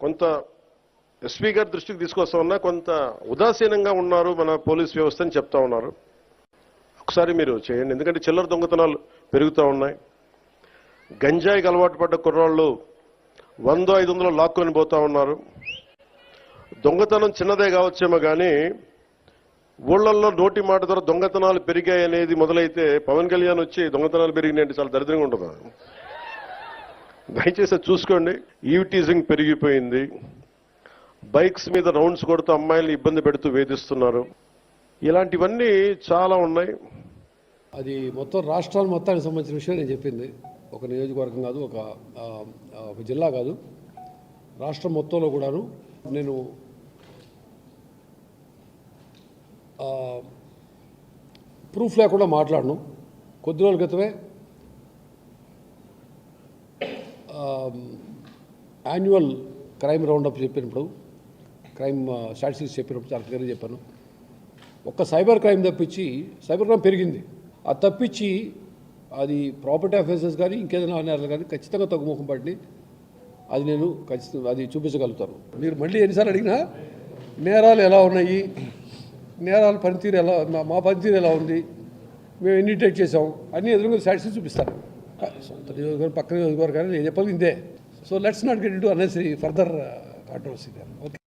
కొంత ఎస్పీ గారి దృష్టికి తీసుకొస్తా ఉన్నా కొంత ఉదాసీనంగా ఉన్నారు మన పోలీస్ వ్యవస్థ అని చెప్తా ఉన్నారు. ఒకసారి మీరు చేయండి, ఎందుకంటే చిల్లర దొంగతనాలు పెరుగుతూ ఉన్నాయి. గంజాయికి అలవాటు పడ్డ కుర్రాళ్ళు 100-500 లాక్కొని పోతా ఉన్నారు. దొంగతనం చిన్నదే కావచ్చేమో కానీ ఊళ్ళల్లో నోటి మాట ద్వారా దొంగతనాలు పెరిగాయి అనేది మొదలైతే పవన్ కళ్యాణ్ వచ్చి దొంగతనాలు పెరిగినాయంటే చాలా దరిద్రంగా ఉంటుంది. దయచేసి చూసుకోండి. ఈవ్ టీజింగ్ పెరిగిపోయింది. బైక్స్ మీద రౌండ్స్ కొడుతూ అమ్మాయిల్ని ఇబ్బంది పెడుతూ వేధిస్తున్నారు. ఇలాంటివన్నీ చాలా ఉన్నాయి. అది మొత్తం రాష్ట్రాలు మొత్తానికి సంబంధించిన విషయం నేను చెప్పింది. ఒక నియోజకవర్గం కాదు, ఒక జిల్లా కాదు, రాష్ట్రం మొత్తంలో కూడాను. నేను ప్రూఫ్ లేకుండా మాట్లాడను. కొద్ది రోజుల క్రితమే యాన్యువల్ క్రైమ్ రౌండప్ చెప్పినప్పుడు, క్రైమ్ స్టాటిస్టిక్స్ చెప్పినప్పుడు చాలా క్లియర్గా చెప్పాను. ఒక్క సైబర్ క్రైమ్ తప్పించి, సైబర్ క్రైమ్ పెరిగింది, అది తప్పించి అది ప్రాపర్టీ అఫెన్సెస్ కానీ ఇంకేదైనా నేరాలు కానీ ఖచ్చితంగా తగ్గుముఖం పడి అది నేను ఖచ్చితంగా అది చూపించగలుగుతాను. మీరు మళ్ళీ ఎన్నిసార్లు అడిగినా నేరాలు ఎలా ఉన్నాయి, నేరాల పనితీరు ఎలా, మా పనితీరు ఎలా ఉంది, మేము ఎన్ని డిటెక్ట్ చేసాం అన్నీ ఎదురుగా స్టాటిస్టిక్స్ చూపిస్తాను. సొంత నియోజకవర్గం పక్క నియోజకవర్గాన్ని నేను చెప్పాలి ఇంతే. So let's not get into unnecessary further controversy. Okay.